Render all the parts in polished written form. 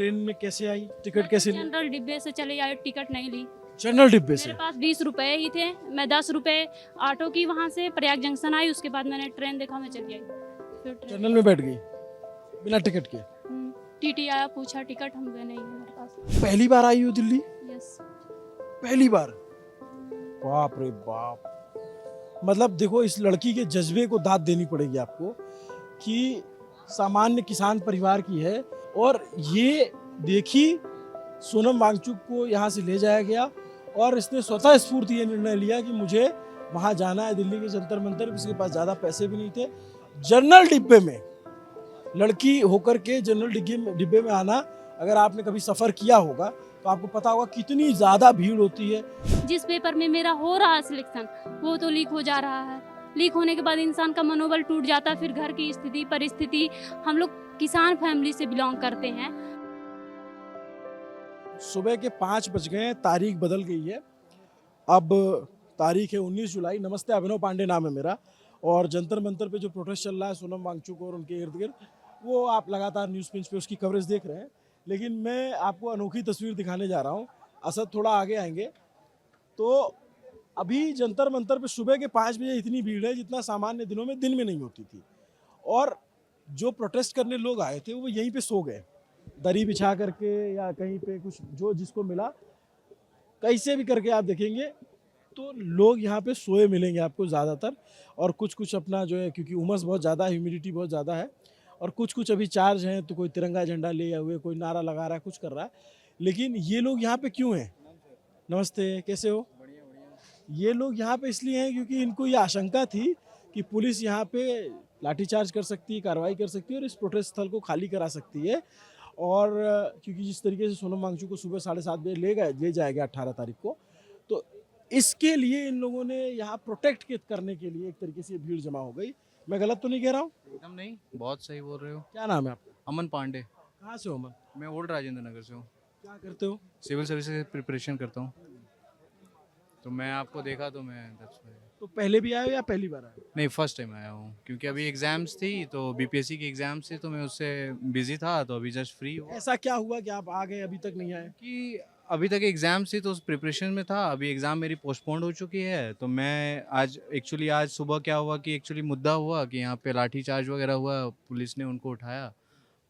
Train में कैसे आई, ticket कैसे ली? जनरल डिब्बे से चले आए, टिकट नहीं ली। जनरल डिब्बे से? मेरे पास 20 रुपए ही थे, मैं 10 रुपए ऑटो की वहाँ से प्रयाग जंक्शन आई, उसके बाद मैंने ट्रेन देखा, मैं चली आई। फिर ट्रेन जनरल में बैठ गई बिना टिकट के? टीटी आया, पूछा टिकट, हम गए नहीं है मेरे पास। पहली बार आई हो दिल्ली? यस। पहली बार? बाप रे बाप। मतलब देखो, इस लड़की के जज्बे को दाद देनी पड़ेगी आपको कि सामान्य किसान परिवार की है, और ये देखी सोनम वांगचुक को यहाँ से ले जाया गया और इसने स्वतः स्फूर्ति ये निर्णय लिया कि मुझे वहाँ जाना है, दिल्ली के जंतर मंतर। इसके पास ज़्यादा पैसे भी नहीं थे। जनरल डिब्बे में लड़की होकर के जनरल डिब्बे में आना, अगर आपने कभी सफ़र किया होगा तो आपको पता होगा कितनी ज़्यादा भीड़ होती है। जिस पेपर में मेरा हो रहा है सिलेक्शन, वो तो लीक हो जा रहा है। लीक होने के बाद इंसान का मनोबल टूट जाता है। फिर घर की स्थिति परिस्थिति, हम लोग किसान फैमिली से बिलोंग करते हैं। सुबह के 5 बज गए हैं, तारीख बदल गई है। अब तारीख है 19 जुलाई। नमस्ते, अभिनव पांडे नाम है मेरा। और जंतर मंतर पे जो प्रोटेस्ट चल रहा है सोनम वांगचुक और उनके इर्द गिर्द, वो आप लगातार न्यूज़ पिंच पे उसकी कवरेज देख रहे हैं। लेकिन मैं आपको अनोखी तस्वीर दिखाने जा रहा हूँ। असद थोड़ा आगे आएंगे तो अभी जंतर मंतर पे सुबह के 5 बजे इतनी भीड़ है जितना सामान्य दिनों में दिन में नहीं होती थी। और जो प्रोटेस्ट करने लोग आए थे वो यहीं पे सो गए, दरी बिछा करके या कहीं पे कुछ जो जिसको मिला, कैसे भी करके आप देखेंगे तो लोग यहाँ पे सोए मिलेंगे आपको ज़्यादातर। और कुछ कुछ अपना जो है, क्योंकि उमस बहुत ज़्यादा है, ह्यूमिडिटी बहुत ज़्यादा है, और कुछ कुछ अभी चार्ज हैं, तो कोई तिरंगा झंडा ले हुए, कोई नारा लगा रहा है, कुछ कर रहा है। लेकिन ये लोग यहाँ पे क्यों हैं? नमस्ते, कैसे हो? ये लोग यहाँ पे इसलिए हैं क्योंकि इनको ये आशंका थी कि पुलिस यहाँ पे लाठीचार्ज कर सकती है, कार्रवाई कर सकती है और इस प्रोटेस्ट स्थल को खाली करा सकती है। और क्योंकि जिस तरीके से सोनम वांगचुक को सुबह 7:30 बजे ले जाया गया 18 तारीख को, तो इसके लिए इन लोगों ने यहाँ प्रोटेक्ट करने के लिए एक तरीके से भीड़ जमा हो गई। मैं गलत तो नहीं कह रहा हूँ? एकदम नहीं, बहुत सही बोल रहे हो। क्या नाम है आपका? अमन पांडे। कहाँ से हो अमन? मैं ओल्ड राजेंद्र नगर से हूँ। क्या करते हो? सिविल सर्विसेज की प्रिपरेशन करता हूँ। तो मैं आपको देखा तो मैं तो पहले भी आए हो या पहली बार आए हो? नहीं, फर्स्ट टाइम आया हूँ क्योंकि अभी एग्ज़ाम्स थी, तो बीपीएससी की एग्ज़ाम्स थी, तो मैं उससे बिजी था, तो अभी जस्ट फ्री हुआ। ऐसा क्या हुआ कि आप आ गए, अभी तक नहीं आए? कि अभी तक एग्ज़ाम्स थी तो उस प्रिपरेशन में था। अभी एग्ज़ाम मेरी पोस्टपोन्ड हो चुकी है, तो मैं आज सुबह क्या हुआ कि एक्चुअली मुद्दा हुआ कि यहाँ पे लाठीचार्ज वगैरह हुआ, पुलिस ने उनको उठाया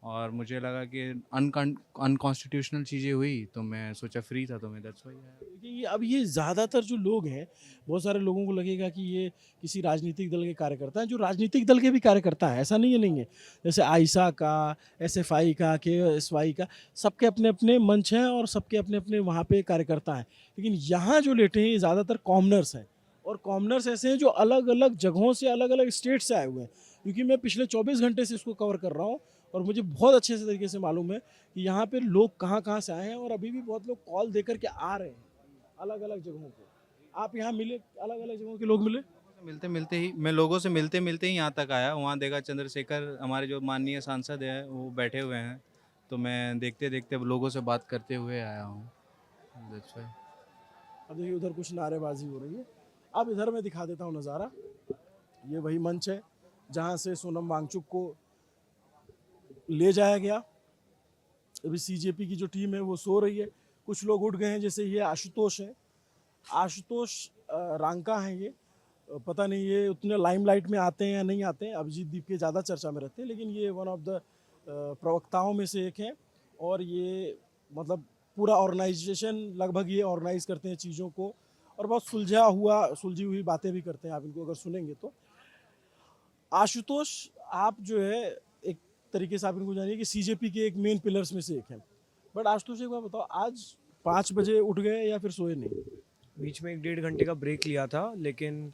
और मुझे लगा कि अनकॉन्स्टिट्यूशनल चीज़ें हुई, तो मैं सोचा फ्री था तो मैं दैट्स व्हाई आया। देखिए, अब ये ज़्यादातर जो लोग हैं, बहुत सारे लोगों को लगेगा कि ये किसी राजनीतिक दल के कार्यकर्ता हैं, जो राजनीतिक दल के भी कार्यकर्ता हैं, ऐसा नहीं है। जैसे आइसा का, एसएफआई का, केएसवाई का, सबके अपने अपने मंच हैं और सबके अपने अपने वहाँ पे कार्यकर्ता हैं। लेकिन यहाँ जो लेटे हैं ये ज़्यादातर कॉमनर्स हैं, और कॉमनर्स ऐसे हैं जो अलग अलग जगहों से, अलग अलग स्टेट से आए हुए हैं। क्योंकि मैं पिछले 24 घंटे से इसको कवर कर रहा हूँ और मुझे बहुत अच्छे से तरीके से मालूम है कि यहाँ पे लोग कहाँ कहाँ से आए हैं, और अभी भी बहुत लोग कॉल दे करके आ रहे हैं अलग अलग जगहों पे। आप यहाँ मिले, अलग अलग जगहों के लोग मिले? मिलते मिलते ही मैं लोगों से मिलते मिलते ही यहाँ तक आया। वहाँ देखा चंद्रशेखर हमारे जो माननीय सांसद हैं वो बैठे हुए हैं, तो मैं देखते देखते लोगों से बात करते हुए आया हूँ। That's why। अब देखिए, उधर कुछ नारेबाजी हो रही है। अब इधर मैं दिखा देता हूँ नज़ारा। ये वही मंच है जहाँ से सोनम वांगचुक को ले जाया गया। अभी सीजेपी की जो टीम है वो सो रही है, कुछ लोग उठ गए हैं। जैसे ये आशुतोष है, आशुतोष रांका हैं ये। पता नहीं ये उतने लाइमलाइट में आते हैं या नहीं आते हैं, अभिजीत दीप के ज़्यादा चर्चा में रहते हैं, लेकिन ये वन ऑफ द प्रवक्ताओं में से एक हैं। और ये मतलब पूरा ऑर्गेनाइजेशन लगभग ये ऑर्गेनाइज करते हैं चीज़ों को, और बहुत सुलझी हुई बातें भी करते हैं, आप इनको अगर सुनेंगे तो। आशुतोष, आप जो है एक तरीके से आप इनको जानिए कि सीजेपी के एक मेन पिलर्स में से एक हैं। बट आशुतोष, एक बार बताओ, आज 5 बजे उठ गए या फिर सोए नहीं? बीच में 1-1.5 घंटे का ब्रेक लिया था, लेकिन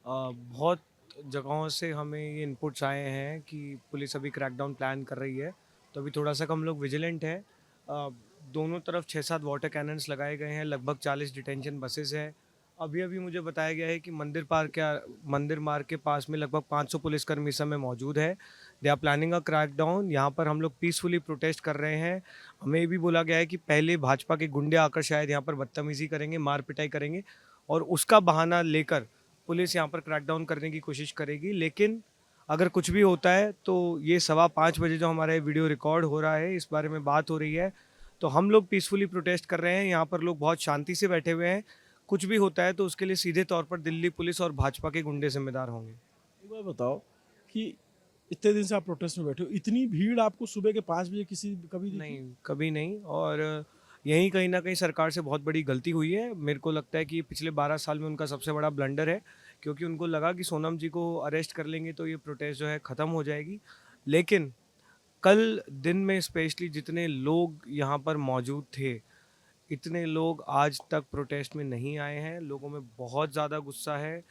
बहुत जगहों से हमें ये इनपुट्स आए हैं कि पुलिस अभी क्रैकडाउन प्लान कर रही है, तो अभी थोड़ा सा हम लोग विजिलेंट है। दोनों तरफ 6-7 वाटर कैनन्स लगाए गए हैं, लगभग 40 डिटेंशन बसेस हैं। अभी मुझे बताया गया है कि मंदिर मार्ग के पास में लगभग 500 पुलिसकर्मी इस समय मौजूद है। They are planning a crackdown. यहाँ पर हम लोग पीसफुली प्रोटेस्ट कर रहे हैं। हमें ये भी बोला गया है कि पहले भाजपा के गुंडे आकर शायद यहाँ पर बदतमीजी करेंगे, मार पिटाई करेंगे, और उसका बहाना लेकर पुलिस यहाँ पर क्रैकडाउन करने की कोशिश करेगी। लेकिन अगर कुछ भी होता है तो ये 5:15 बजे जो हमारा ये वीडियो रिकॉर्ड हो रहा है, इस बारे में बात हो रही है, तो हम लोग पीसफुली प्रोटेस्ट कर रहे हैं। यहाँ पर लोग बहुत शांति से बैठे हुए हैं। कुछ भी होता है तो उसके लिए सीधे तौर पर दिल्ली पुलिस और भाजपा के गुंडे जिम्मेदार होंगे। एक बार बताओ कि इतने दिन से आप प्रोटेस्ट में बैठे हो, इतनी भीड़ आपको सुबह के 5 बजे किसी कभी दिखी? नहीं, कभी नहीं। और यहीं कहीं ना कहीं सरकार से बहुत बड़ी गलती हुई है। मेरे को लगता है कि ये पिछले 12 साल में उनका सबसे बड़ा ब्लंडर है, क्योंकि उनको लगा कि सोनम जी को अरेस्ट कर लेंगे तो ये प्रोटेस्ट जो है ख़त्म हो जाएगी। लेकिन कल दिन में स्पेशली जितने लोग यहाँ पर मौजूद थे, इतने लोग आज तक प्रोटेस्ट में नहीं आए हैं। लोगों में बहुत ज़्यादा गुस्सा है।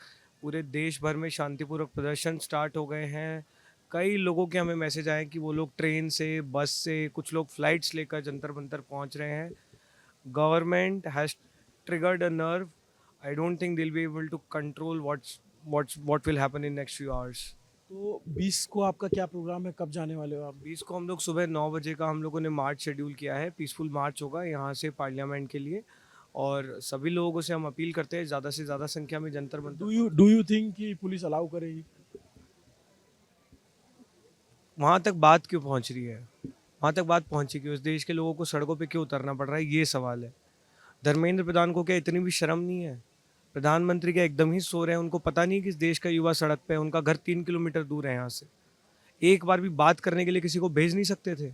पूरे देश भर में शांतिपूर्वक प्रदर्शन स्टार्ट हो गए हैं। कई लोगों के हमें मैसेज आए कि वो लोग ट्रेन से, बस से, कुछ लोग फ्लाइट्स लेकर जंतर मंतर पहुंच रहे हैं। Government has triggered a nerve. I don't think they will be able to control what will happen in next few hours। तो 20 को आपका क्या प्रोग्राम है, कब जाने वाले हो आप? 20 को हम लोग सुबह 9 बजे का हम लोगों ने मार्च शेड्यूल किया है। पीसफुल मार्च होगा यहाँ से पार्लियामेंट के लिए, और सभी लोगों से हम अपील करते हैं ज़्यादा से ज़्यादा संख्या में Jantar Mantar. Do you think कि पुलिस अलाउ करेगी? वहाँ तक बात क्यों पहुँच रही है? वहाँ तक बात पहुँची क्यों? उस देश के लोगों को सड़कों पे क्यों उतरना पड़ रहा है, ये सवाल है। धर्मेंद्र प्रधान को क्या इतनी भी शर्म नहीं है? प्रधानमंत्री क्या एकदम ही सो रहे हैं? उनको पता नहीं कि इस देश का युवा सड़क पे है, उनका घर 3 किलोमीटर दूर है यहाँ से। एक बार भी बात करने के लिए किसी को भेज नहीं सकते थे?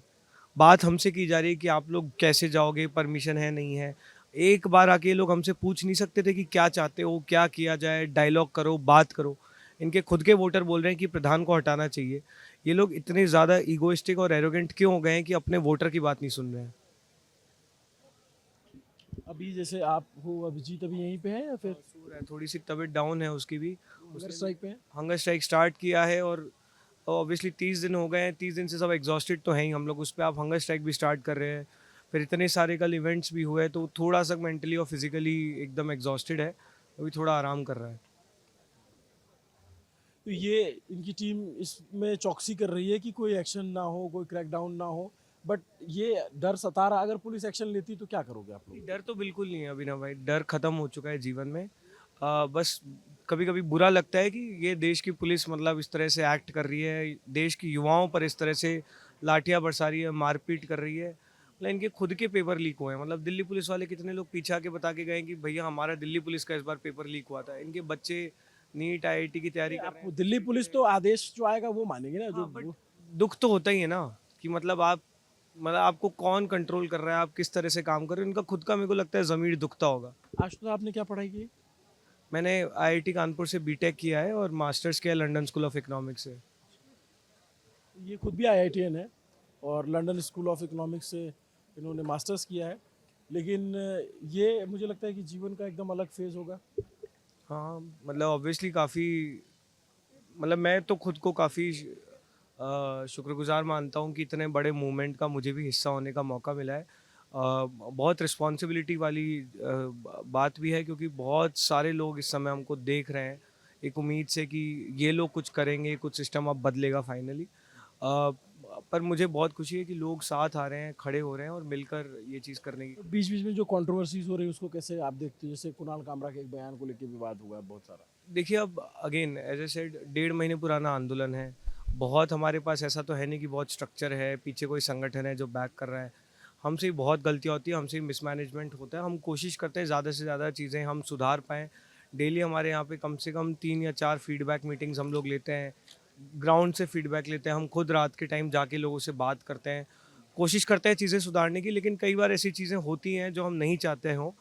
बात हमसे की जा रही है कि आप लोग कैसे जाओगे, परमिशन है नहीं है। एक बार आके ये लोग हमसे पूछ नहीं सकते थे कि क्या चाहते हो, क्या किया जाए, डायलॉग करो, बात करो। इनके खुद के वोटर बोल रहे हैं कि प्रधान को हटाना चाहिए। ये लोग इतने ज़्यादा ईगोइस्टिक और एरोगेंट क्यों हो गए हैं कि अपने वोटर की बात नहीं सुन रहे हैं? अभी जैसे आप हो, अभिजीत अभी यहीं पे है या फिर सूर है, थोड़ी सी तबीयत डाउन है उसकी भी। हंगर स्ट्राइक पे है? हंगर स्ट्राइक स्टार्ट किया है, और ऑब्वियसली 30 दिन हो गए हैं। 30 दिन से सब एग्जॉस्टेड तो हैं ही हम लोग, उस पर आप हंगर स्ट्राइक भी स्टार्ट कर रहे हैं। फिर इतने सारे कल इवेंट्स भी हुए, तो थोड़ा सा मेंटली और फिजिकली एकदम एग्जॉस्टेड है। अभी थोड़ा आराम कर रहा है। तो ये इनकी टीम इसमें चौकसी कर रही है कि कोई एक्शन ना हो, कोई क्रैकडाउन ना हो, बट ये डर सता रहा। अगर पुलिस एक्शन लेती तो क्या करोगे आप लोग? डर तो बिल्कुल नहीं है अभिनव भाई, डर खत्म हो चुका है जीवन में। बस कभी कभी बुरा लगता है कि ये देश की पुलिस मतलब इस तरह से एक्ट कर रही है, देश की युवाओं पर इस तरह से लाठियां बरसा रही है, मारपीट कर रही है। मतलब इनके खुद के पेपर लीक हुए हैं। मतलब दिल्ली पुलिस वाले कितने लोग पीछे आके बता के गए कि भैया हमारा दिल्ली पुलिस का इस बार पेपर लीक हुआ था। इनके बच्चे नीट IIT की तैयारी कर रहे आप हैं। दिल्ली पुलिस तो आदेश जो आएगा वो मानेगी ना, हाँ, जो बट दुख तो होता ही है ना कि मतलब आपको कौन कंट्रोल कर रहा है, आप किस तरह से काम कर रहे हो। इनका खुद का मेरे को लगता है ज़मीर दुखता होगा। आज तो आपने क्या पढ़ाई की? मैंने IIT कानपुर से BTech किया है और मास्टर्स किया है लंदन स्कूल ऑफ इकोनॉमिक्स से। ये खुद भी IITN है और लंदन स्कूल ऑफ इकोनॉमिक्स से इन्होंने मास्टर्स किया है, लेकिन ये मुझे लगता है कि जीवन का एकदम अलग फेज होगा। हाँ, मतलब ऑब्वियसली काफ़ी, मतलब मैं तो खुद को काफ़ी शुक्रगुजार मानता हूँ कि इतने बड़े मूवमेंट का मुझे भी हिस्सा होने का मौका मिला है। बहुत रिस्पॉन्सिबिलिटी वाली बात भी है, क्योंकि बहुत सारे लोग इस समय हमको देख रहे हैं एक उम्मीद से कि ये लोग कुछ करेंगे, कुछ सिस्टम अब बदलेगा फाइनली। पर मुझे बहुत खुशी है कि लोग साथ आ रहे हैं, खड़े हो रहे हैं और मिलकर ये चीज़ करने की। बीच बीच में जो कंट्रोवर्सीज हो रही है उसको कैसे आप देखते हो? जैसे कुणाल कामरा के एक बयान को लेकर विवाद हुआ है बहुत सारा। देखिए, अब अगेन एज ए सेड 1.5 महीने पुराना आंदोलन है। बहुत हमारे पास ऐसा तो है नहीं कि बहुत स्ट्रक्चर है, पीछे कोई संगठन है जो बैक कर रहा है। हमसे ही बहुत गलतियाँ होती है, हमसे ही मिसमैनेजमेंट होता है। हम कोशिश करते हैं ज़्यादा से ज़्यादा चीज़ें हम सुधार पाएँ। डेली हमारे यहाँ पे कम से कम 3 या 4 फीडबैक मीटिंग्स हम लोग लेते हैं, ग्राउंड से फीडबैक लेते हैं। हम खुद रात के टाइम जाके लोगों से बात करते हैं, कोशिश करते हैं चीज़ें सुधारने की। लेकिन कई बार ऐसी चीज़ें होती हैं जो हम नहीं चाहते हों।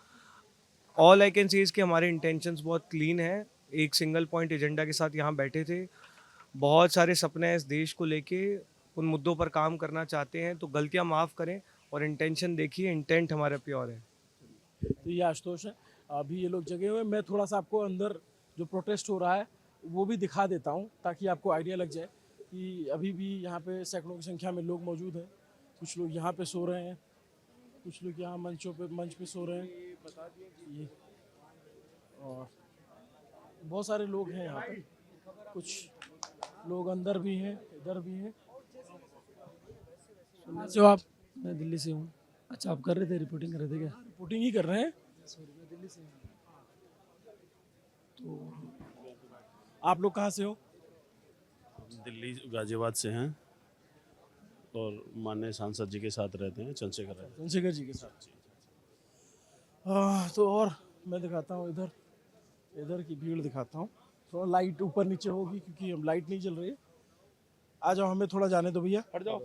All I can say is कि हमारे इंटेंशंस बहुत क्लीन हैं। एक सिंगल पॉइंट एजेंडा के साथ यहाँ बैठे थे। बहुत सारे सपने हैं इस देश को लेके, उन मुद्दों पर काम करना चाहते हैं। तो गलतियाँ माफ़ करें और इंटेंशन देखिए, इंटेंट हमारा प्योर है। तो ये आशुतोष है, अभी ये लोग जगे हुए हैं। मैं थोड़ा सा आपको अंदर जो प्रोटेस्ट हो रहा है वो भी दिखा देता हूँ ताकि आपको आइडिया लग जाए कि अभी भी यहाँ पे सैकड़ों की संख्या में लोग मौजूद हैं। कुछ लोग यहाँ पे सो रहे हैं, कुछ लोग यहाँ मंच पे सो रहे हैं। ये और बहुत सारे लोग हैं यहाँ पे, कुछ लोग अंदर भी हैं, इधर भी हैं। कहाँ से हो आप? मैं दिल्ली से हूँ। अच्छा, आप कर रहे थे, रिपोर्टिंग कर रहे थे क्या? रिपोर्टिंग ही कर रहे हैं। मैं दिल्ली से हूँ। तो आप लोग कहाँ से हो? दिल्ली गाजियाबाद से हैं और माननीय सांसद जी के साथ रहते हैं, चंद्रशेखर राय। चंद्रशेखर जी के साथ। तो और मैं दिखाता हूँ इधर, इधर की भीड़ दिखाता हूँ। थोड़ा लाइट ऊपर नीचे होगी क्योंकि हम लाइट नहीं जल रही है। आ जाओ, हमें थोड़ा जाने दो भैया, हट जाओ,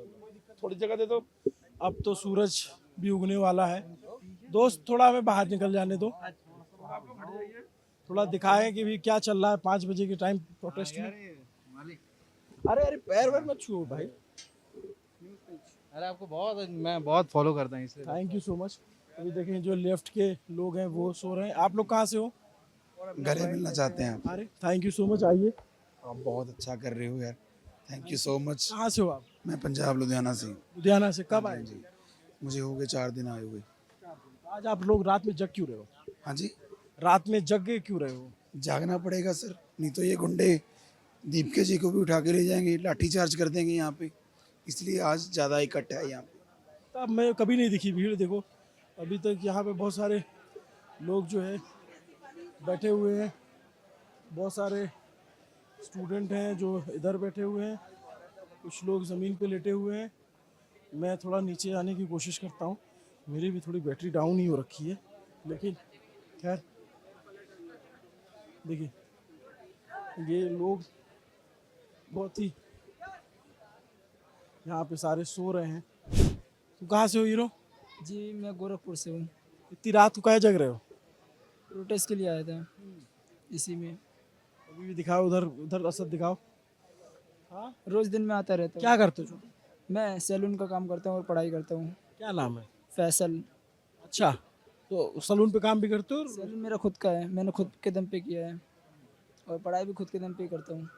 थोड़ी जगह दे दो। अब तो सूरज भी उगने वाला है। दोस्त थोड़ा हमें बाहर निकल जाने दो, थोड़ा दिखाएं कि भी क्या चल रहा है 5 बजे के टाइम प्रोटेस्ट में। अरे अरे पैर वैर मत छुओ भाई। अरे आपको मैं बहुत फॉलो करता हूँ इसलिए। Thank you so much. अभी देखें जो लेफ्ट के लोग हैं वो सो रहे हैं। आप लोग कहाँ से हो? गले मिलना चाहते हैं आप। अरे थैंक यू सो मच, आइए। आप बहुत अच्छा कर रहे हो यार, थैंक यू सो मच। कहाँ से हो आप? मैं पंजाब लुधियाना से हूँ। लुधियाना से। कब आए? जी, मुझे हो गए 4 दिन आए हुए। आज आप लोग रात में जग क्यों रहे हो? हाँ जी, रात में जग के क्यों रहे हो? जागना पड़ेगा सर, नहीं तो ये गुंडे दीपके जी को भी उठा के ले जाएंगे, लाठी चार्ज कर देंगे यहाँ पे, इसलिए आज ज़्यादा इकट्ठा है यहाँ पे। तब मैं कभी नहीं दिखी भीड़। देखो अभी तक यहाँ पे बहुत सारे लोग जो है बैठे हुए हैं, बहुत सारे स्टूडेंट हैं जो इधर बैठे हुए हैं, कुछ लोग ज़मीन पे लेटे हुए हैं। मैं थोड़ा नीचे आने की कोशिश करता हूँ, मेरी भी थोड़ी बैटरी डाउन ही हो रखी है, लेकिन खैर देखिए ये लोग बहुत ही यहाँ पे सारे सो रहे हैं। तुम कहाँ से हो हीरो? जी मैं गोरखपुर से हूँ। इतनी रात को काहे जग रहे हो? प्रोटेस्ट के लिए आए थे इसी में। अभी भी दिखाओ, उधर उधर असद दिखाओ। हाँ, रोज दिन में आता रहता हूँ। क्या करते हो? मैं सैलून का काम करता हूँ और पढ़ाई करता हूँ। क्या नाम है? फैसल। अच्छा, तो सलून पे काम भी करते हो? सैलून मेरा खुद का है, मैंने खुद के दम पे किया है और पढ़ाई भी खुद के दम पे ही करता हूँ।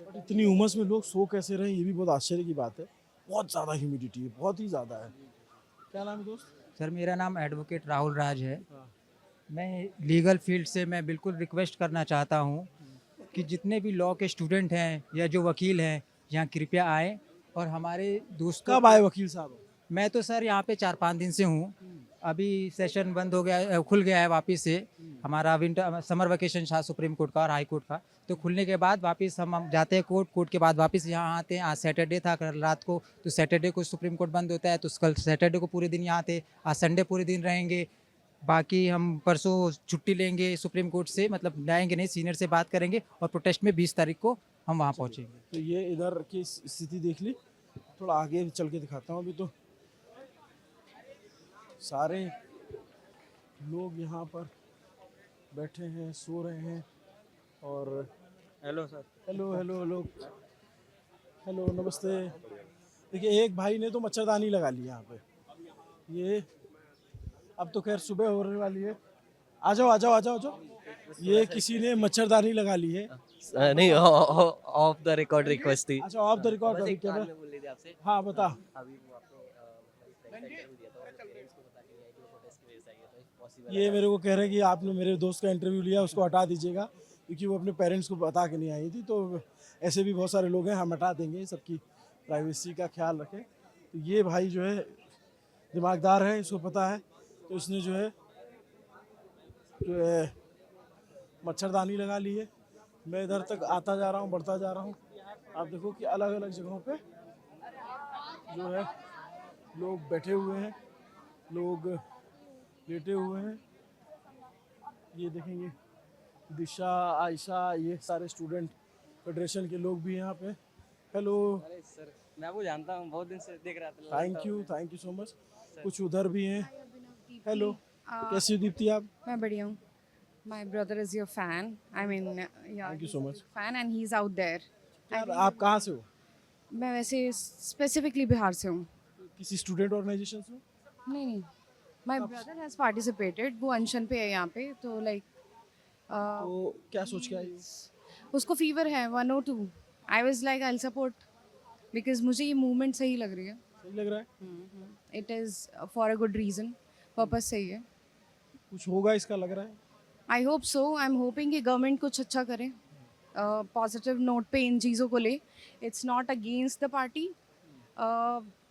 बट इतनी उमस में लोग सो कैसे रहे, ये भी बहुत आश्चर्य की बात है। बहुत ज़्यादा ह्यूमिडिटी है, बहुत ही ज़्यादा है। क्या नाम है दोस्त? सर मेरा नाम एडवोकेट राहुल राज है। हाँ। मैं लीगल फील्ड से मैं बिल्कुल रिक्वेस्ट करना चाहता हूँ कि जितने भी लॉ के स्टूडेंट हैं या जो वकील हैं यहाँ कृपया आएँ और हमारे दोस्तों। कब आए वकील साहब? मैं तो सर यहाँ पे 4-5 दिन से हूँ। अभी सेशन बंद हो गया, खुल गया है वापस से। हमारा विंटर समर वेकेशन था सुप्रीम कोर्ट का और हाई कोर्ट का, तो खुलने के बाद वापस हम जाते हैं कोर्ट के बाद वापस यहाँ आते हैं। आज सैटरडे था कल रात को, तो सैटरडे को सुप्रीम कोर्ट बंद होता है, तो कल सैटरडे को पूरे दिन यहाँ थे। आज संडे पूरे दिन रहेंगे, बाकी हम परसों छुट्टी लेंगे सुप्रीम कोर्ट से, मतलब जाएंगे नहीं, सीनियर से बात करेंगे और प्रोटेस्ट में 20 तारीख को हम वहाँ पहुँचेंगे। तो ये इधर की स्थिति देख ली, थोड़ा आगे चल के दिखाता हूँ। अभी तो सारे लोग यहाँ पर बैठे हैं, सो रहे हैं। और hello sir. Hello hello hello hello, नमस्ते। देखिए एक भाई ने तो मच्छरदानी लगा ली यहाँ पे। ये अब तो खैर सुबह होने वाली है। आ जाओ आ जाओ आ जाओ आ जाओ। ये किसी ने मच्छरदानी लगा ली है। नहीं, ऑफ द रिकॉर्ड रिक्वेस्ट थी। अच्छा, ऑफ द रिकॉर्ड बस एक क्या? बात मैं बोल रही थी आपसे। हाँ बता। अभी वो आपको इंटरव्यू दिया था और पेरेंट्स को बता के आई थी वो प्रोटेस्ट की वजह से आई है, तो इफ पॉसिबल ये मेरे को कह रहे हैं कि आपने मेरे दोस्त का इंटरव्यू लिया, उसको हटा दीजिएगा, क्योंकि वो अपने पेरेंट्स को बता के नहीं आई थी। तो ऐसे भी बहुत सारे लोग हैं, हम हटा देंगे, सबकी प्राइवेसी का ख्याल रखें। तो ये भाई जो है दिमागदार है, इसको पता है, तो इसने जो है मच्छरदानी लगा ली है। मैं इधर तक आता जा रहा हूँ, बढ़ता जा रहा हूँ। आप देखो कि अलग अलग जगहों पे जो है लोग बैठे हुए हैं, लोग लेटे हुए हैं। ये देखेंगे दिशा, आयशा, ये सारे स्टूडेंट फेडरेशन के लोग भी यहाँ पे। हेलो, अरे सर मैं वो जानता हूँ, बहुत दिन से देख रहा था। Thank you so much. कुछ उधर भी हैं। हेलो, कैसी हो दीप्ति आप? मैं बढ़िया हूँ. My brother is your fan. I mean, yeah. Thank you so much. Fan and he's out there. यार आप कहाँ से हो? मैं वैसे स्पेसिफिकली बिहार से हूँ. किसी स्टूडेंट ऑर्गेनाइजेशन से हो? नहीं. My brother has participated. वो अनशन पे है यहाँ पे, तो like. तो क्या सोच के आई हो? उसको फीवर है 102. I was like I'll support because मुझे ये मूवमेंट सही लग रही है. सही लग रहा है? It is for a good reason. Purpose सही है. कुछ होगा इसका लग रहा है? I hope so. I am hoping कि गवर्नमेंट कुछ अच्छा करे, पॉजिटिव नोट पे इन चीज़ों को ले. It's not against the party,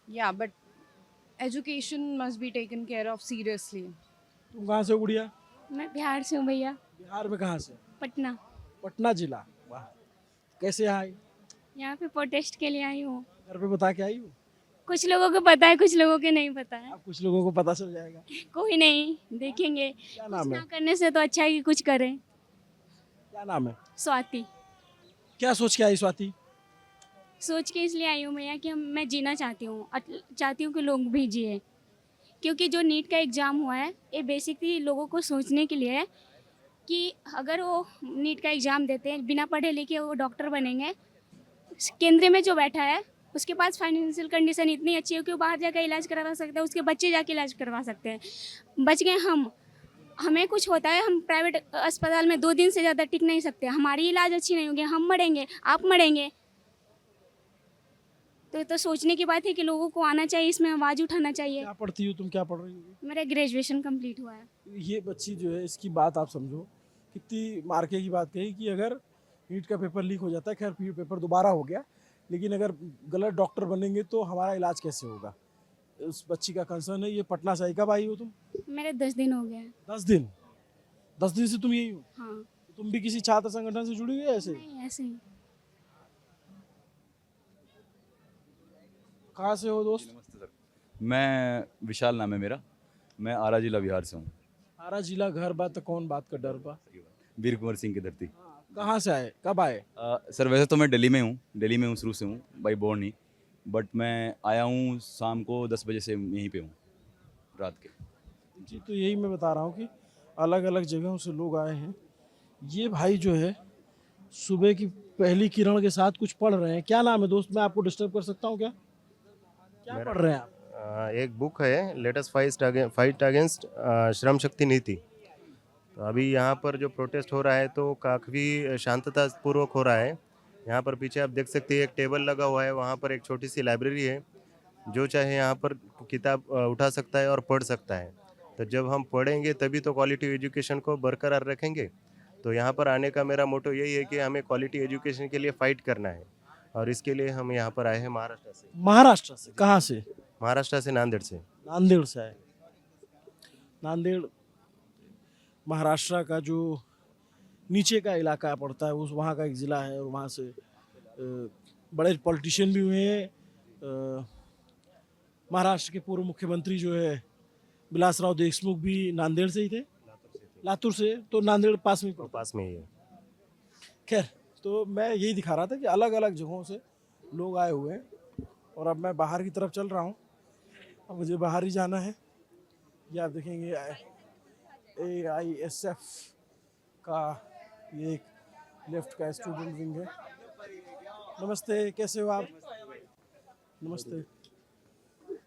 या but education must be taken care of seriously. तुम कहाँ से हो गुड़िया? मैं बिहार से हूँ भैया, बिहार में कहाँ से? पटना। पटना जिला। वाह, कैसे आई? यहाँ पे प्रोटेस्ट के लिए आई हूँ। घर पे बता के आई हो? कुछ लोगों को पता है, कुछ लोगों को नहीं पता है। अब कुछ लोगों को पता चल जाएगा। कोई नहीं, देखेंगे। क्या कुछ नाम है? ना करने से तो अच्छा है कि कुछ करें। क्या नाम है? स्वाति। क्या सोच के आई स्वाति? सोच के इसलिए आई हूँ भैया कि मैं जीना चाहती हूँ, चाहती हूँ कि लोग भी जिए। क्योंकि जो नीट का एग्ज़ाम हुआ है ये बेसिकली लोगों को सोचने के लिए है कि अगर वो नीट का एग्ज़ाम देते हैं, बिना पढ़े लिखे वो डॉक्टर बनेंगे। केंद्र में जो बैठा है उसके पास फाइनेंशियल कंडीशन इतनी अच्छी है कि वो बाहर जाकर इलाज करवा सकते हैं, उसके बच्चे जाके इलाज करवा सकते हैं। बच गए हम, हमें कुछ होता है, हम प्राइवेट अस्पताल में 2 दिन से ज़्यादा टिक नहीं सकते, हमारी इलाज अच्छी नहीं होगी, हम मरेंगे, आप मरेंगे। तो सोचने की बात है कि लोगों को आना चाहिए, इसमें आवाज़ उठाना चाहिए। क्या पढ़ती हो तुम? क्या पढ़ रही हो? मेरा ग्रेजुएशन कंप्लीट हुआ है। ये बच्ची जो है, इसकी बात आप समझो, कितनी मार्के की बात कही कि अगर नीट का पेपर लीक हो जाता है, खैर पेपर दोबारा हो गया, लेकिन अगर गलत डॉक्टर बनेंगे तो हमारा इलाज कैसे होगा? उस बच्ची का कंसर्न है। ये पटना से आई, कब आई हो तुम? मेरे 10 दिन हो गए हैं। 10 दिन? 10 दिन से तुम यही हो? हाँ। तुम भी किसी छात्र संगठन से जुड़ी हुई है ऐसे? नहीं, ऐसे ही। कहाँ से हो दोस्त? नमस्ते सर, मैं विशाल नाम है मेरा, मैं आरा जिला बिहार से हूँ। सारा जिला घर बात तो कौन बात का डर बा? वीर कुंवर सिंह की धरती। कहाँ से आए, कब आए? सर वैसे तो मैं दिल्ली में हूँ शुरू से हूँ, बाई बोर्न ही, बट मैं आया हूँ शाम को 10 बजे से यहीं पे हूँ, रात के। जी, तो यही मैं बता रहा हूँ कि अलग अलग जगहों से लोग आए हैं। ये भाई जो है सुबह की पहली किरण के साथ कुछ पढ़ रहे हैं। क्या नाम है दोस्त? मैं आपको डिस्टर्ब कर सकता हूँ क्या? क्या पढ़ रहे हैं आप? एक बुक है latest fight against Shram Shakti नीति। तो अभी यहाँ पर जो प्रोटेस्ट हो रहा है तो काफ़ी शांततापूर्वक हो रहा है। यहाँ पर पीछे आप देख सकते हैं एक टेबल लगा हुआ है, वहाँ पर एक छोटी सी लाइब्रेरी है, जो चाहे यहाँ पर किताब उठा सकता है और पढ़ सकता है। तो जब हम पढ़ेंगे तभी तो क्वालिटी एजुकेशन को बरकरार रखेंगे। तो यहाँ पर आने का मेरा मोटो यही है कि हमें क्वालिटी एजुकेशन के लिए फ़ाइट करना है, और इसके लिए हम यहाँ पर आए हैं महाराष्ट्र से। महाराष्ट्र से? कहाँ से? महाराष्ट्र से, नांदेड़ से। नांदेड़ से आए। नांदेड़ महाराष्ट्र का जो नीचे का इलाका पड़ता है, उस वहाँ का एक ज़िला है, और वहाँ से बड़े पॉलिटिशियन भी हुए हैं। महाराष्ट्र के पूर्व मुख्यमंत्री जो है विलासराव देशमुख भी नांदेड़ से ही थे। लातूर से, तो नांदेड़ पास में पास में ही है। खैर, तो मैं यही दिखा रहा था कि अलग अलग जगहों से लोग आए हुए हैं, और अब मैं बाहर की तरफ चल रहा हूँ। अब मुझे बाहर ही जाना है। ये आप देखेंगे AISF का ये एक लेफ्ट का स्टूडेंट विंग है। नमस्ते, कैसे हो आप? नमस्ते।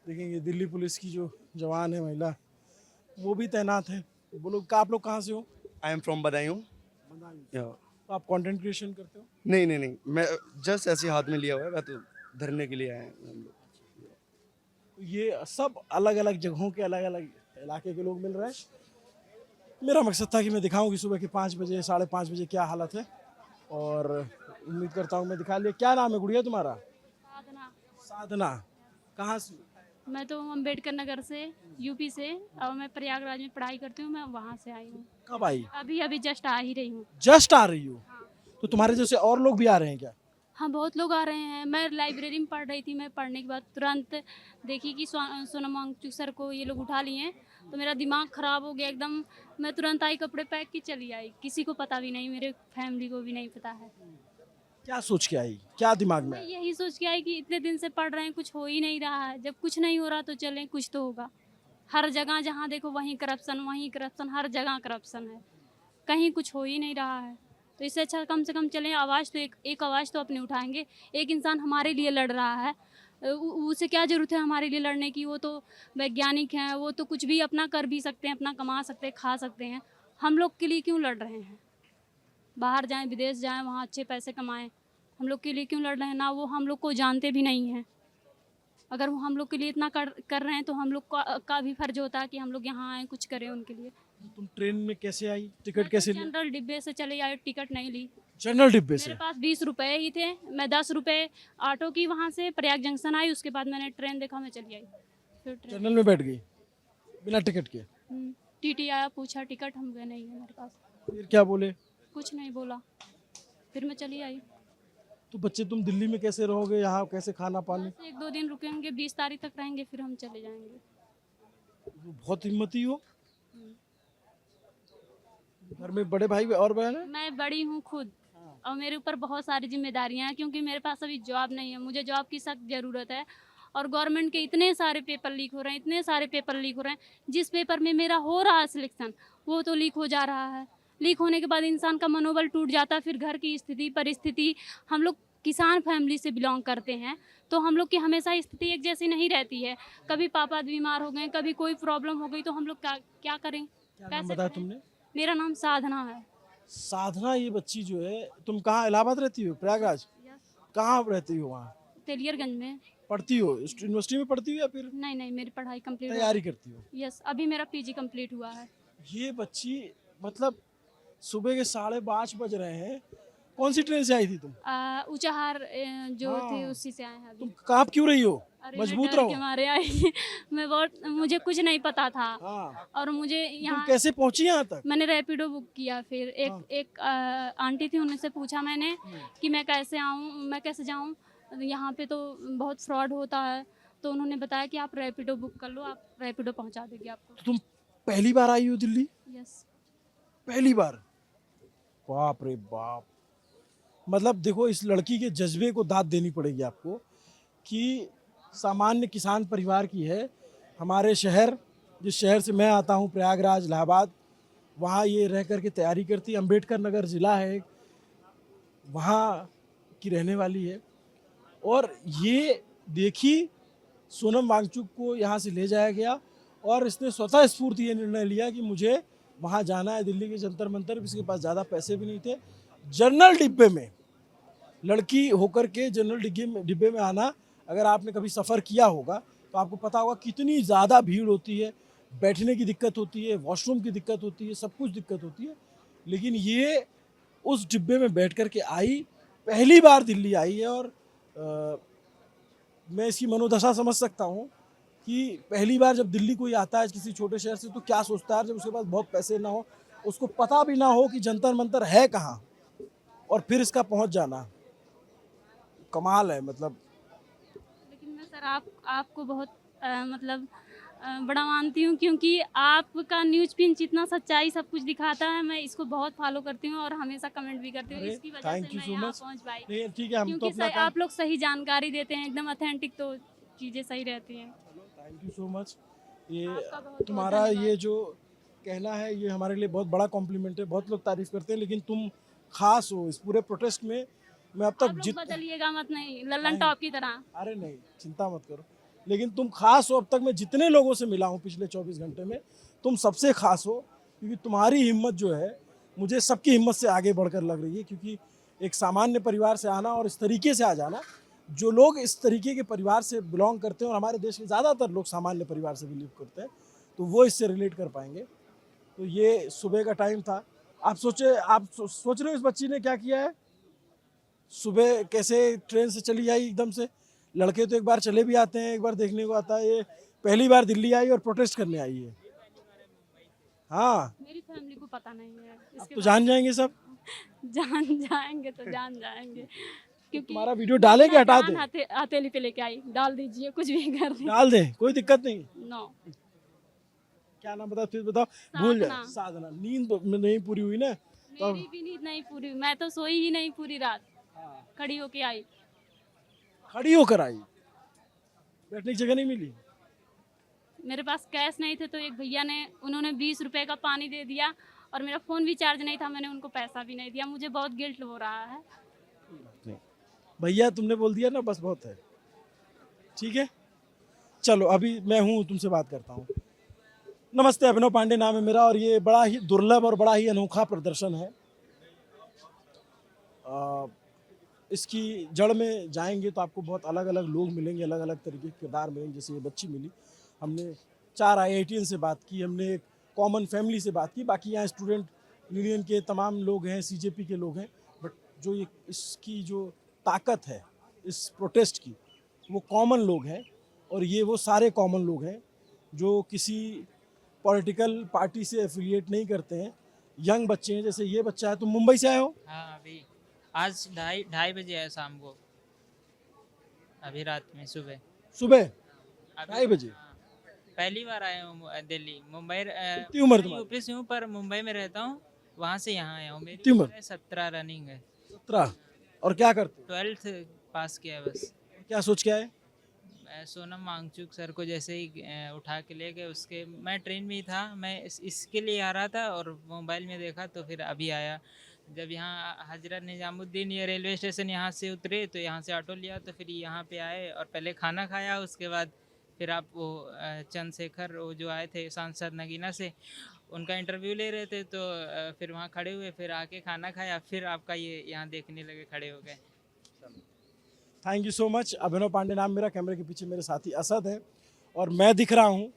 देखेंगे दिल्ली पुलिस की जो जवान है, महिला, वो भी तैनात है। बोलो, आप लोग कहाँ से हो? I am from Badaun. तो आप कंटेंट क्रिएशन करते हो? नहीं, मैं जस्ट ऐसे हाथ में लिया हुआ है, मैं तो धरने के लिए आए हैं हम लोग। ये सब अलग अलग जगहों के अलग अलग इलाके के लोग मिल रहे हैं। मेरा मकसद था कि मैं दिखाऊं कि सुबह के 5 बजे 5:30 बजे क्या हालत है, और उम्मीद करता हूं मैं दिखा लिया। क्या नाम है गुड़िया तुम्हारा? साधना। साधना। कहाँ से? मैं तो अम्बेडकर नगर से, यूपी से, और मैं प्रयागराज में पढ़ाई करती हूँ। मैं वहाँ से आई हूँ। कब आई? अभी जस्ट आ ही रही हूँ। जस्ट आ रही हो? तो तुम्हारे जैसे और लोग भी आ रहे हैं क्या? हाँ, बहुत लोग आ रहे हैं। मैं लाइब्रेरी में पढ़ रही थी, मैं पढ़ने के बाद तुरंत देखी कि सोनम वांगचुक सर को ये लोग उठा लिए हैं, तो मेरा दिमाग ख़राब हो गया एकदम। मैं तुरंत आई, कपड़े पैक की चली आई। किसी को पता भी नहीं, मेरे फैमिली को भी नहीं पता है। क्या सोच के आई? क्या दिमाग में? मैं यही सोच के आई कि इतने दिन से पढ़ रहे हैं, कुछ हो ही नहीं रहा है। जब कुछ नहीं हो रहा तो चलें, कुछ तो होगा। हर जगह जहाँ देखो वहीं करप्शन, हर जगह करप्शन है, कहीं कुछ हो ही नहीं रहा है। तो इससे अच्छा कम से कम चलें, आवाज़ तो एक आवाज़ तो अपने उठाएंगे। एक इंसान हमारे लिए लड़ रहा है, उसे क्या ज़रूरत है हमारे लिए लड़ने की? वो तो वैज्ञानिक हैं, वो तो कुछ भी अपना कर भी सकते हैं, अपना कमा सकते हैं, खा सकते हैं। हम लोग के लिए क्यों लड़ रहे हैं? बाहर जाएं, विदेश जाएं, वहाँ अच्छे पैसे कमाएं। हम लोग के लिए क्यों लड़ रहे हैं? ना वो हम लोग को जानते भी नहीं हैं। अगर वो हम लोग के लिए इतना कर रहे हैं तो हम लोग का भी फर्ज होता है कि हम लोग यहाँ आए, कुछ करें उनके लिए। तुम ट्रेन में कैसे आई? टिकट कैसे ली? जनरल डिब्बे से चले आई, टिकट नहीं ली। जनरल डिब्बे से? मेरे पास 20 रुपए ही थे। मैं 10 रुपए ऑटो की वहाँ से प्रयाग जंक्शन आई, उसके बाद मैंने ट्रेन देखा, मैं चली आई। फिर ट्रेन जनरल में बैठ गई बिना टिकट के? टीटी आया, पूछा टिकट, हम गए नहीं है मेरे पास। फिर क्या बोले? कुछ नहीं बोला, फिर मैं चली आई। तो बच्चे तुम दिल्ली में कैसे रहोगे, यहाँ कैसे खाना पानी? बस 1-2 दिन रुकेंगे, 20 तारीख तक रहेंगे, फिर हम चले जाएंगे। बहुत हिम्मती हो। घर में बड़े भाई और बहन है? मैं बड़ी हूँ खुद और मेरे ऊपर बहुत सारी जिम्मेदारियां हैं, क्योंकि मेरे पास अभी जॉब नहीं है। मुझे जॉब की सख्त ज़रूरत है और गवर्नमेंट के इतने सारे पेपर लीक हो रहे हैं, इतने सारे पेपर लीक हो रहे हैं। जिस पेपर में मेरा हो रहा है सिलेक्शन, वो तो लीक हो जा रहा है। लीक होने के बाद इंसान का मनोबल टूट जाता है। फिर घर की स्थिति परिस्थिति, हम लोग किसान फैमिली से बिलोंग करते हैं, तो हम लोग की हमेशा स्थिति एक जैसी नहीं रहती है। कभी पापा बीमार हो गए, कभी कोई प्रॉब्लम हो गई, तो हम लोग क्या करें, क्या नाम कैसे बताया करें? तुमने? मेरा नाम साधना है। साधना, ये बच्ची जो है, तुम कहाँ इलाहाबाद रहती हो? प्रयागराज? कहाँ रहती हो? वहाँ तेलियरगंज में। पढ़ती हो? यूनिवर्सिटी में पढ़ती हो या फिर नहीं, मेरी पढ़ाई कंप्लीट तैयारी करती हो? यस, अभी मेरा पीजी कंप्लीट हुआ है। ये बच्ची मतलब सुबह के 5:30 बज रहे हैं, कौन सी ट्रेन से आई थी तुम? ऊंचाहार जो हाँ। थे उसी से आए हैं अभी। तुम कांप क्यों रही हो? अरे मजबूत मैं डर रहो। के मारे आई। मुझे कुछ नहीं पता था हाँ। और मुझे तुम यहाँ कैसे पहुंची यहाँ तक? मैंने रैपिडो बुक किया। फिर एक आंटी थी, उनसे पूछा मैंने कि मैं कैसे आऊँ, मैं कैसे जाऊँ, यहाँ पे तो बहुत फ्रॉड होता है। तो उन्होंने बताया कि आप रैपिडो बुक कर लो, आप रैपिडो पहुँचा देगी आपको। तो तुम पहली बार आई हो दिल्ली? यस। पहली बार? बाप रे बाप। मतलब देखो, इस लड़की के जज्बे को दाद देनी पड़ेगी आपको कि सामान्य किसान परिवार की है। हमारे शहर, जिस शहर से मैं आता हूँ, प्रयागराज इलाहाबाद, वहाँ ये रह कर के तैयारी करती है। अम्बेडकर नगर ज़िला है, वहाँ की रहने वाली है। और ये देखी, सोनम वांगचुक को यहाँ से ले जाया गया और इसने स्वतः स्फूर्त ये निर्णय लिया कि मुझे वहाँ जाना है, दिल्ली के जंतर मंतर। इसके पास ज़्यादा पैसे भी नहीं थे। जनरल डिब्बे में, लड़की होकर के जनरल डिब्बे में आना, अगर आपने कभी सफ़र किया होगा तो आपको पता होगा कितनी ज़्यादा भीड़ होती है, बैठने की दिक्कत होती है, वॉशरूम की दिक्कत होती है, सब कुछ दिक्कत होती है। लेकिन ये उस डिब्बे में बैठ कर के आई, पहली बार दिल्ली आई है। और मैं इसकी मनोदशा समझ सकता हूँ कि पहली बार जब दिल्ली कोई आता है किसी छोटे शहर से, तो क्या सोचता है जब उसके पास बहुत पैसे ना हो, उसको पता भी ना हो कि जंतर मंतर है कहाँ, और फिर इसका पहुँच जाना कमाल है। मतलब लेकिन मैं सर आपको बहुत बड़ा मानती हूँ, क्योंकि आपका न्यूज़ पिंच इतना सच्चाई सब कुछ दिखाता है। मैं इसको बहुत फॉलो करती हूँ और हमेशा कमेंट भी करती हूँ। अरे, इसकी वजह thank से you मैं so यहाँ much। पहुँच पाई, नहीं, ठीक है, हम तो क्योंकि अपना काम। आप लोग सही जानकारी देते हैं, एकदम ऑथेंटिक, तो चीज़ें सही रहती हैं। Thank you so much. ये आपका बहुत तुम्हारा धन्यवाद। ये जो कहना है, ये हमारे लिए बहुत बड़ा कॉम्प्लीमेंट है। बहुत लोग तारीफ करते हैं, लेकिन तुम खास हो इस पूरे प्रोटेस्ट में। मैं अब आप तक लोग बदलिएगा मत, नहीं लल्लन टॉप की तरह। अरे नहीं, चिंता मत करो, लेकिन तुम खास हो। अब तक मैं जितने लोगों से मिला हूँ पिछले 24 घंटे में, तुम सबसे खास हो, क्योंकि तुम्हारी हिम्मत जो है मुझे सबकी हिम्मत से आगे बढ़कर लग रही है। क्योंकि एक सामान्य परिवार से आना और इस तरीके से आ जाना, जो लोग इस तरीके के परिवार से बिलोंग करते हैं, और हमारे देश के ज़्यादातर लोग सामान्य परिवार से बिलीव करते हैं, तो वो इससे रिलेट कर पाएंगे। तो ये सुबह का टाइम था। आप सोच रहे हो इस बच्ची ने क्या किया है? सुबह कैसे ट्रेन से चली आई एकदम से। लड़के तो एक बार चले भी आते हैं, एक बार देखने को आता है। ये पहली बार दिल्ली आई और प्रोटेस्ट करने आई है। हाँ, मेरी फैमिली को पता नहीं है अब इसके तो जान जाएंगे सब। जान जाएंगे तो जान जाएंगे, क्योंकि तुम्हारा वीडियो डालें कि हटा दें? हथेली पे लेके आई, डाल दीजिए, कुछ भी कर दें। डाल दें, कोई दिक्कत नहीं। नो। क्या नाम बताओ, फिर बताओ। भूल जाए। साधना। साधना। नींद नहीं पूरी हुई ना? तो मेरी भी नींद नहीं पूरी, मैं तो सोई ही नहीं पूरी रात, खड़ी होके आई। खड़ी होकर आई, बैठने की जगह नहीं मिली? मेरे पास कैश नहीं थे, तो एक भैया ने, उन्होंने 20 रुपए का पानी दे दिया, और मेरा फ़ोन भी चार्ज नहीं था, मैंने उनको पैसा भी नहीं दिया। मुझे बहुत गिल्ट हो रहा है। भैया तुमने बोल दिया ना, बस बहुत है। ठीक है, चलो अभी मैं हूँ, तुमसे बात करता हूँ। नमस्ते, अभिनव पांडे नाम है मेरा, और ये बड़ा ही दुर्लभ और बड़ा ही अनोखा प्रदर्शन है। इसकी जड़ में जाएंगे तो आपको बहुत अलग अलग लोग मिलेंगे, अलग अलग तरीके के किरदार मिलेंगे। जैसे ये बच्ची मिली, हमने 4 IITian से बात की, हमने एक कॉमन फैमिली से बात की, बाकी यहाँ स्टूडेंट यूनियन के तमाम लोग हैं, CJP के लोग हैं। बट जो ये इसकी जो ताकत है इस प्रोटेस्ट की, वो कॉमन लोग हैं। और ये वो सारे कॉमन लोग हैं जो किसी पॉलिटिकल पार्टी से एफिलिएट नहीं करते हैं। यंग बच्चे हैं, जैसे ये बच्चा है। तुम मुंबई से आए हो? हाँ, अभी आज ढाई ढाई बजे है शाम को, अभी रात में सुबह सुबह अभी 2:30 हाँ, पहली बार आया हूँ दिल्ली मुंबई कितनी उम्र मैं तुम्हारी? यूपी से हूँ पर मुंबई में रहता हूँ, वहाँ से यहाँ आया हूँ। मेरी कितनी उम्र? उम्र है 17 रनिंग है, 17। और क्या करते हो? 12th पास किया है बस। क्या सोच के आए? मैं सोनम वांगचुक सर को जैसे ही उठा के ले गए, उसके मैं ट्रेन में ही था, मैं इसके लिए आ रहा था और मोबाइल में देखा तो फिर अभी आया। जब यहाँ हजरत निजामुद्दीन ये रेलवे स्टेशन यहाँ से उतरे तो यहाँ से ऑटो लिया तो फिर यहाँ पे आए और पहले खाना खाया, उसके बाद फिर आप वो चंद्रशेखर वो जो आए थे सांसद नगीना से, उनका इंटरव्यू ले रहे थे तो फिर वहाँ खड़े हुए, फिर आके खाना खाया, फिर आपका ये यहाँ देखने लगे, खड़े हो गए। Thank you so much. Abhinav Pandey नाम मेरा, कैमरे के पीछे मेरे साथी असद है और मैं दिख रहा हूँ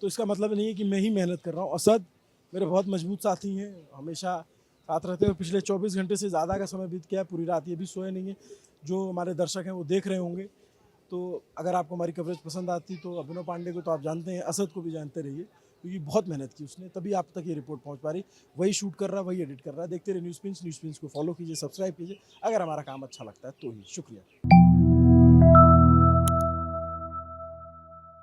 तो इसका मतलब नहीं है कि मैं ही मेहनत कर रहा हूँ। असद मेरे बहुत मजबूत साथी हैं, हमेशा साथ रहते हैं। पिछले 24 घंटे से ज़्यादा का समय बीत गया, पूरी रात ये भी सोए नहीं है। जो हमारे दर्शक हैं वो देख रहे होंगे। तो अगर आपको हमारी कवरेज पसंद आती तो अभिनव पांडे को तो आप जानते हैं, असद को भी जानते रहिए क्योंकि बहुत मेहनत की उसने, तभी आप तक ये रिपोर्ट पहुंच पा रही। वही शूट कर रहा है, वही एडिट कर रहा है। देखते रहिए न्यूज़ पिंच को फॉलो कीजिए, सब्सक्राइब कीजिए अगर हमारा काम अच्छा लगता है तो ही। शुक्रिया।